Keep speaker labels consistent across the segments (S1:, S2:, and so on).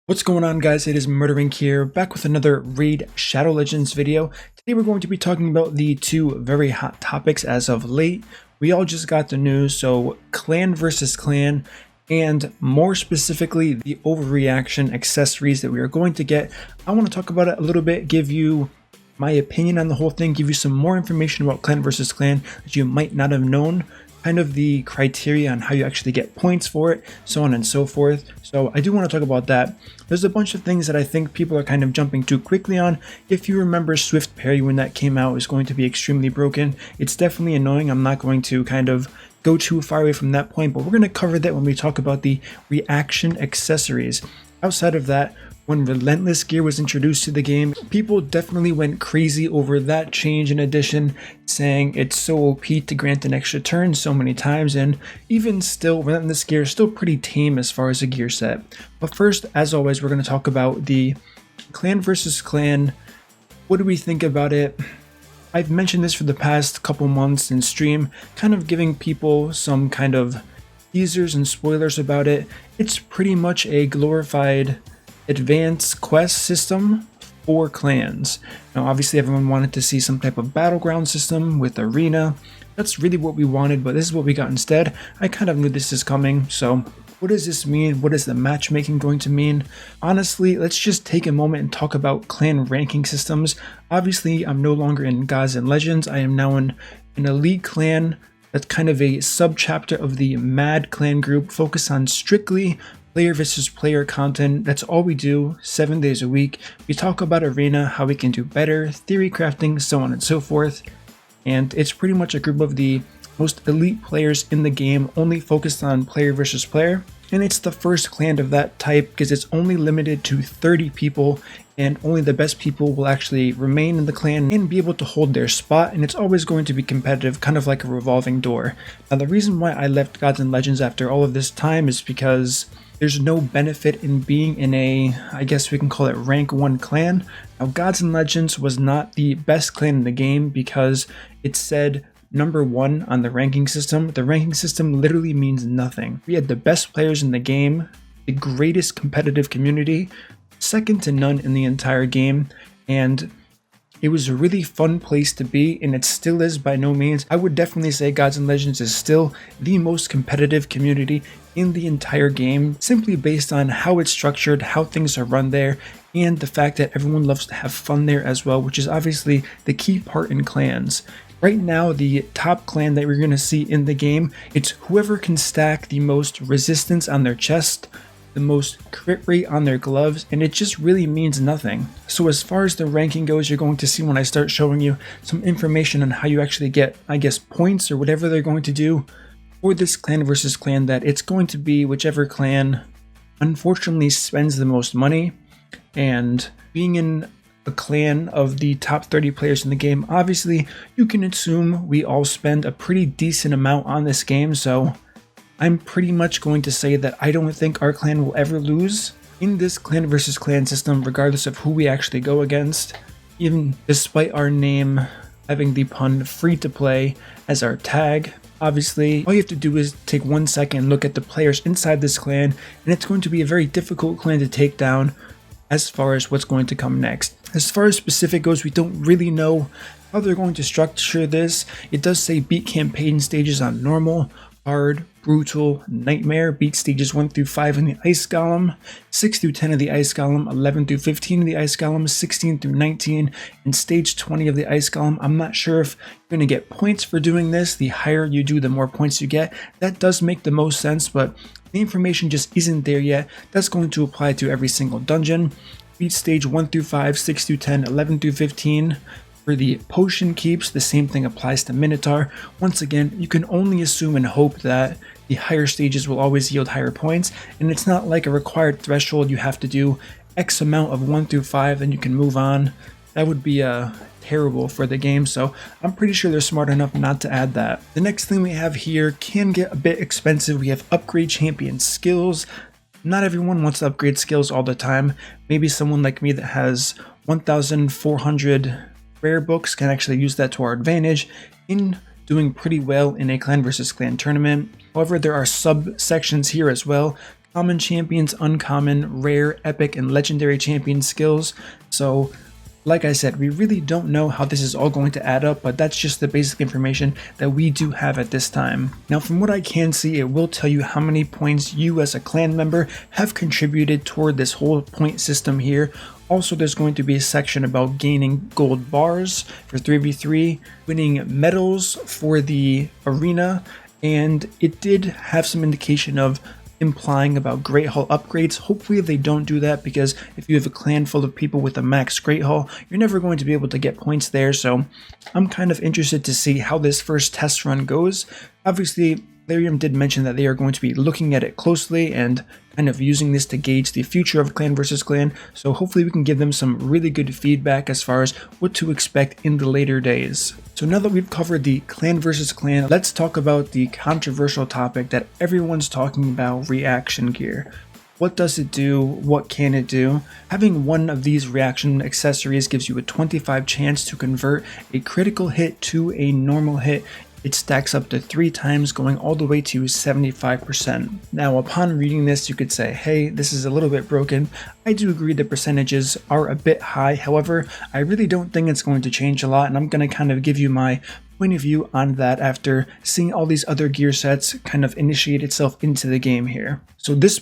S1: What's going on, guys? It is Murdering here, back with another Raid Shadow Legends video. Today we're going to be talking about the two very hot topics as of late. We all just got the news, so clan versus clan, and more specifically, the overreaction accessories that we are going to get. I want to talk about it a little bit, give you my opinion on the whole thing, give you some more information about clan versus clan that you might not have known, kind of the criteria on how you actually get points for it, so on and so forth. So I do want to talk about that. There's a bunch of things that I think people are kind of jumping too quickly on. If you remember Swift Parry when that came out, is going to be extremely broken. It's definitely annoying. I'm not going to kind of go too far away from that point, but we're going to cover that when we talk about the reaction accessories. Outside of that, when Relentless gear was introduced to the game, people definitely went crazy over that change in addition, saying it's so OP to grant an extra turn so many times, and even still, Relentless gear is still pretty tame as far as a gear set. But first, as always, we're going to talk about the clan versus clan. What do we think about it? I've mentioned this for the past couple months in stream, kind of giving people some kind of teasers and spoilers about it. It's pretty much a glorified advanced quest system for clans. Now obviously everyone wanted to see some type of battleground system with arena. That's really what we wanted, but this is what we got instead. I kind of knew this is coming, so what does this mean? What is the matchmaking going to mean? Honestly, let's just take a moment and talk about clan ranking systems. Obviously, I'm no longer in Gods and Legends. I am now in an elite clan that's kind of a sub-chapter of the Mad clan group, focused on strictly player versus player content. That's all we do 7 days a week. We talk about arena, how we can do better, theory crafting, so on and so forth. And it's pretty much a group of the most elite players in the game, only focused on player versus player. And it's the first clan of that type because it's only limited to 30 people, and only the best people will actually remain in the clan and be able to hold their spot, and it's always going to be competitive, kind of like a revolving door. Now the reason why I left Gods and Legends after all of this time is because there's no benefit in being in a, I guess we can call it rank 1 clan. Now Gods and Legends was not the best clan in the game because it said number 1 on the ranking system. The ranking system literally means nothing. We had the best players in the game, the greatest competitive community, second to none in the entire game, and it was a really fun place to be, and it still is by no means. I would definitely say Gods and Legends is still the most competitive community in the entire game, simply based on how it's structured, how things are run there, and the fact that everyone loves to have fun there as well, which is obviously the key part in clans. Right now, the top clan that we're going to see in the game, it's whoever can stack the most resistance on their chest, the most crit rate on their gloves, and it just really means nothing. So as far as the ranking goes, you're going to see when I start showing you some information on how you actually get, I guess, points or whatever they're going to do for this clan versus clan, that it's going to be whichever clan unfortunately spends the most money. And being in a clan of the top 30 players in the game, obviously you can assume we all spend a pretty decent amount on this game, so I'm pretty much going to say that I don't think our clan will ever lose in this clan versus clan system, regardless of who we actually go against, even despite our name having the pun free to play as our tag. Obviously, all you have to do is take 1 second and look at the players inside this clan, and it's going to be a very difficult clan to take down as far as what's going to come next. As far as specific goes, we don't really know how they're going to structure this. It does say beat campaign stages on normal, hard, brutal, nightmare. Beat stages 1 through 5 in the ice golem, 6 through 10 of the ice golem, 11 through 15 of the ice golem, 16 through 19, and stage 20 of the ice golem. I'm not sure if you're going to get points for doing this. The higher you do, the more points you get. That does make the most sense, but the information just isn't there yet. That's going to apply to every single dungeon. Beat stage 1 through 5, 6 through 10, 11 through 15. For the potion keeps, the same thing applies to Minotaur. Once again, you can only assume and hope that the higher stages will always yield higher points, and it's not like a required threshold. You have to do X amount of 1 through 5, then you can move on. That would be terrible for the game, so I'm pretty sure they're smart enough not to add that. The next thing we have here can get a bit expensive. We have upgrade champion skills. Not everyone wants to upgrade skills all the time. Maybe someone like me that has 1,400 rare books can actually use that to our advantage in doing pretty well in a clan versus clan tournament. However, there are subsections here as well, common champions, uncommon, rare, epic, and legendary champion skills. So like I said, we really don't know how this is all going to add up, but that's just the basic information that we do have at this time. Now, from what I can see, it will tell you how many points you as a clan member have contributed toward this whole point system here. Also, there's going to be a section about gaining gold bars for 3v3, winning medals for the arena, and it did have some indication of implying about Great Hall upgrades. Hopefully they don't do that, because if you have a clan full of people with a max Great Hall, you're never going to be able to get points there. So I'm kind of interested to see how this first test run goes. Obviously, Plarium did mention that they are going to be looking at it closely and kind of using this to gauge the future of clan versus clan. So hopefully we can give them some really good feedback as far as what to expect in the later days. So now that we've covered the clan versus clan, let's talk about the controversial topic that everyone's talking about, reaction gear. What does it do? What can it do? Having one of these reaction accessories gives you a 25 chance to convert a critical hit to a normal hit. It stacks up to 3 times, going all the way to 75%. Now, upon reading this, you could say, hey, this is a little bit broken. I do agree the percentages are a bit high. However, I really don't think it's going to change a lot, and I'm going to kind of give you my point of view on that after seeing all these other gear sets kind of initiate itself into the game here. So this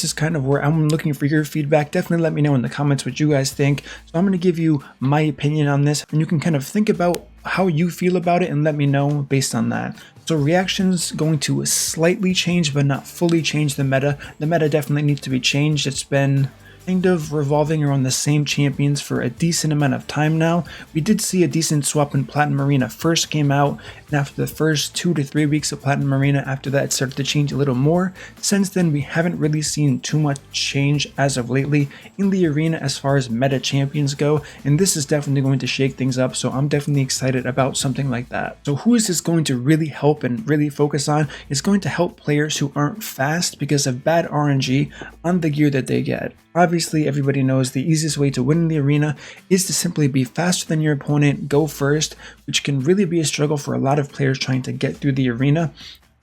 S1: is kind of where I'm looking for your feedback. Definitely let me know in the comments what you guys think. So I'm going to give you my opinion on this, and you can kind of think about how you feel about it and let me know based on that. So reactions going to slightly change but not fully change the meta. The meta definitely needs to be changed. It's been kind of revolving around the same champions for a decent amount of time now. We did see a decent swap when Platinum Arena first came out, and after the first 2 to 3 weeks of Platinum Arena, after that it started to change a little more. Since then, we haven't really seen too much change as of lately in the arena as far as meta champions go, and this is definitely going to shake things up, so I'm definitely excited about something like that. So who is this going to really help and really focus on? It's going to help players who aren't fast because of bad RNG on the gear that they get. Obviously, everybody knows the easiest way to win in the arena is to simply be faster than your opponent, go first, which can really be a struggle for a lot of players trying to get through the arena.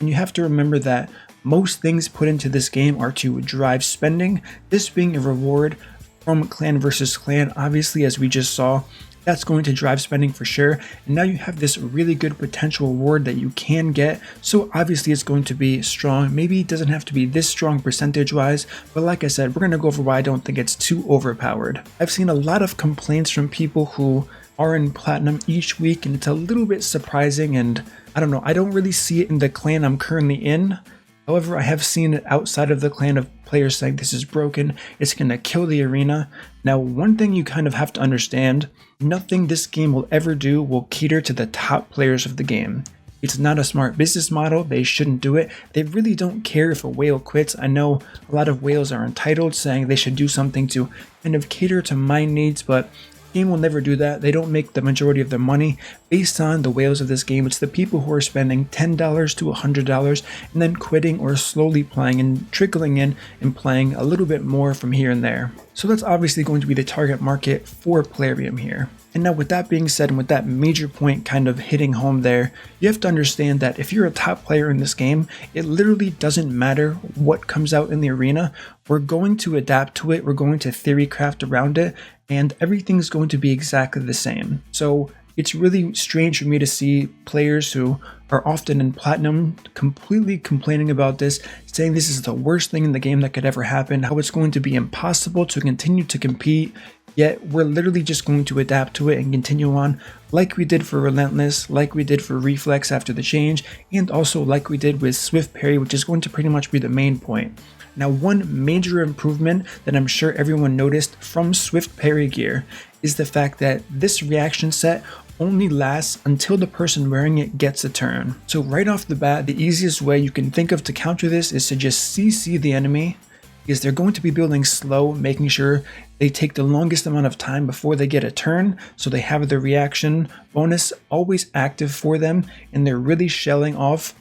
S1: And you have to remember that most things put into this game are to drive spending, this being a reward from clan versus clan. Obviously, as we just saw, that's going to drive spending for sure. And now you have this really good potential reward that you can get. So obviously it's going to be strong. Maybe it doesn't have to be this strong percentage wise, but like I said, we're going to go over why I don't think it's too overpowered. I've seen a lot of complaints from people who are in Platinum each week, and it's a little bit surprising, and I don't know, I don't really see it in the clan I'm currently in. However, I have seen it outside of the clan of players saying this is broken, it's going to kill the arena. Now, one thing you kind of have to understand, nothing this game will ever do will cater to the top players of the game. It's not a smart business model, they shouldn't do it. They really don't care if a whale quits. I know a lot of whales are entitled, saying they should do something to kind of cater to my needs, but game will never do that. They don't make the majority of their money based on the whales of this game. It's the people who are spending $10 to $100 and then quitting or slowly playing and trickling in and playing a little bit more from here and there. So that's obviously going to be the target market for Plarium here. And now with that being said, and with that major point kind of hitting home there, you have to understand that if you're a top player in this game, it literally doesn't matter what comes out in the arena. We're going to adapt to it, we're going to theory craft around it, and everything's going to be exactly the same. So it's really strange for me to see players who are often in Platinum completely complaining about this, saying this is the worst thing in the game that could ever happen, how it's going to be impossible to continue to compete, yet we're literally just going to adapt to it and continue on like we did for Relentless, like we did for Reflex after the change, and also like we did with Swift Parry, which is going to pretty much be the main point. Now, one major improvement that I'm sure everyone noticed from Swift Parry gear is the fact that this reaction set only lasts until the person wearing it gets a turn. So right off the bat, the easiest way you can think of to counter this is to just CC the enemy, because they're going to be building slow, making sure they take the longest amount of time before they get a turn, so they have the reaction bonus always active for them, and they're really shelling off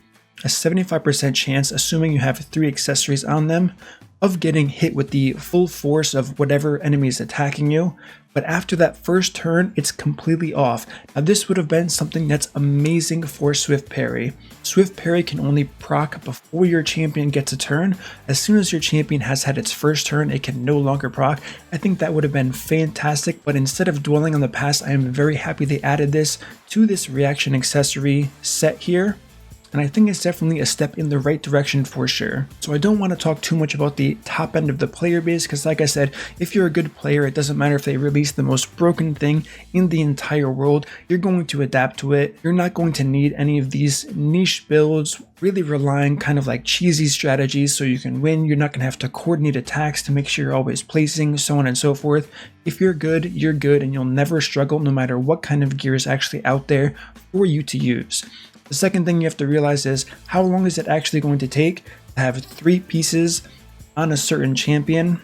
S1: a 75% chance, assuming you have 3 accessories on them, of getting hit with the full force of whatever enemy is attacking you. But after that first turn, it's completely off. Now this would have been something that's amazing for Swift Parry. Swift Parry can only proc before your champion gets a turn. As soon as your champion has had its first turn, it can no longer proc. I think that would have been fantastic, but instead of dwelling on the past, I am very happy they added this to this reaction accessory set here. And I think it's definitely a step in the right direction for sure. So I don't want to talk too much about the top end of the player base, because like I said, if you're a good player, it doesn't matter if they release the most broken thing in the entire world, you're going to adapt to it. You're not going to need any of these niche builds, really relying kind of like cheesy strategies so you can win. You're not going to have to coordinate attacks to make sure you're always placing, so on and so forth. If you're good, and you'll never struggle no matter what kind of gear is actually out there for you to use. The second thing you have to realize is how long is it actually going to take to have 3 pieces on a certain champion?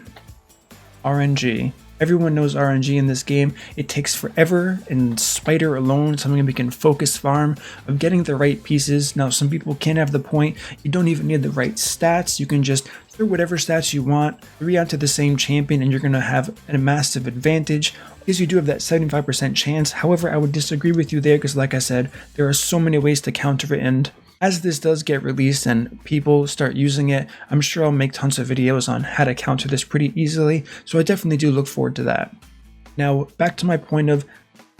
S1: RNG. Everyone knows RNG in this game. It takes forever. In Spider alone, something we can focus farm of getting the right pieces. Now, some people can have the point. You don't even need the right stats. You can just throw whatever stats you want, 3 onto the same champion, and you're going to have a massive advantage, because you do have that 75% chance. However, I would disagree with you there, because like I said, there are so many ways to counter it, and as this does get released and people start using it, I'm sure I'll make tons of videos on how to counter this pretty easily, so I definitely do look forward to that. Now, back to my point of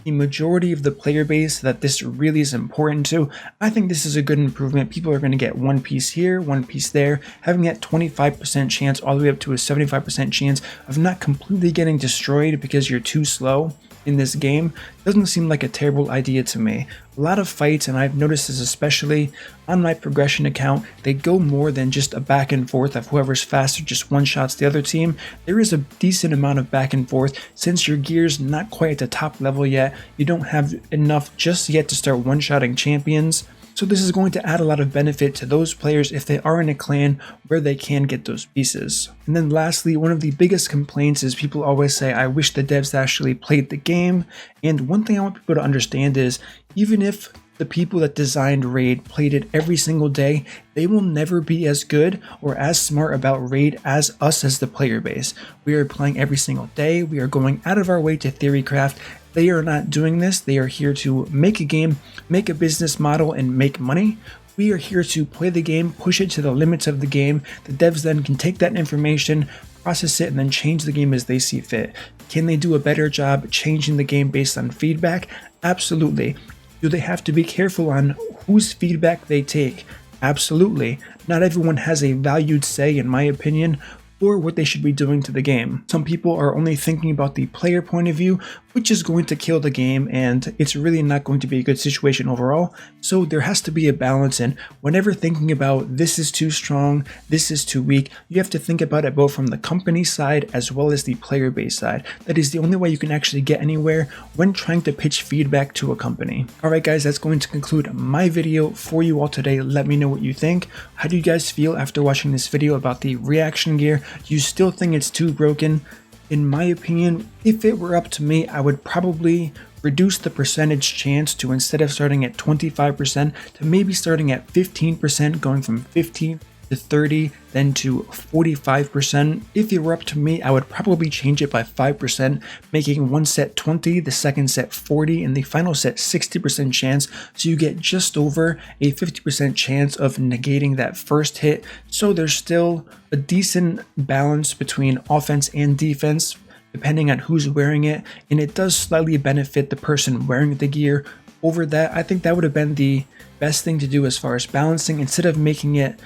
S1: the majority of the player base that this really is important to. I think this is a good improvement. People are going to get 1 piece here, 1 piece there, having that 25% chance all the way up to a 75% chance of not completely getting destroyed because you're too slow in this game doesn't seem like a terrible idea to me. A lot of fights, and I've noticed this especially on my progression account, they go more than just a back and forth of whoever's faster just one-shots the other team. There is a decent amount of back and forth. Since your gear's not quite at the top level yet, you don't have enough just yet to start one-shotting champions. So this is going to add a lot of benefit to those players if they are in a clan where they can get those pieces. And then lastly, one of the biggest complaints is people always say, I wish the devs actually played the game. And one thing I want people to understand is, even if the people that designed Raid played it every single day, they will never be as good or as smart about Raid as us as the player base. We are playing every single day. We are going out of our way to theorycraft. They are not doing this. They are here to make a game, make a business model, and make money. We are here to play the game, push it to the limits of the game. The devs then can take that information, process it, and then change the game as they see fit. Can they do a better job changing the game based on feedback? Absolutely. Do they have to be careful on whose feedback they take? Absolutely. Not everyone has a valued say, in my opinion, or what they should be doing to the game. Some people are only thinking about the player point of view, which is going to kill the game, and it's really not going to be a good situation overall. So there has to be a balance, and whenever thinking about this is too strong, this is too weak, you have to think about it both from the company side as well as the player base side. That is the only way you can actually get anywhere when trying to pitch feedback to a company. Alright guys, that's going to conclude my video for you all today. Let me know what you think. How do you guys feel after watching this video about the reaction gear? Do you still think it's too broken? In my opinion, if it were up to me, I would probably reduce the percentage chance to, instead of starting at 25%, to maybe starting at 15%, going from 15 to 30, then to 45%. If it were up to me, I would probably change it by 5%, making one set 20, the second set 40, and the final set 60% chance, so you get just over a 50% chance of negating that first hit. So there's still a decent balance between offense and defense, depending on who's wearing it, and it does slightly benefit the person wearing the gear over that. I think that would have been the best thing to do as far as balancing, instead of making it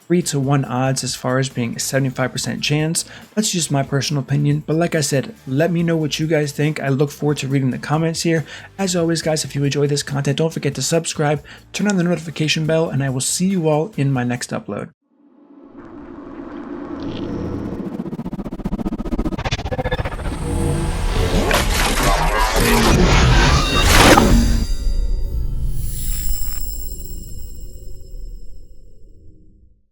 S1: 3-to-1 odds as far as being a 75% chance. That's just my personal opinion, but like I said, let me know what you guys think. I look forward to reading the comments here. As always guys, if you enjoy this content, don't forget to subscribe, turn on the notification bell, and I will see you all in my next upload.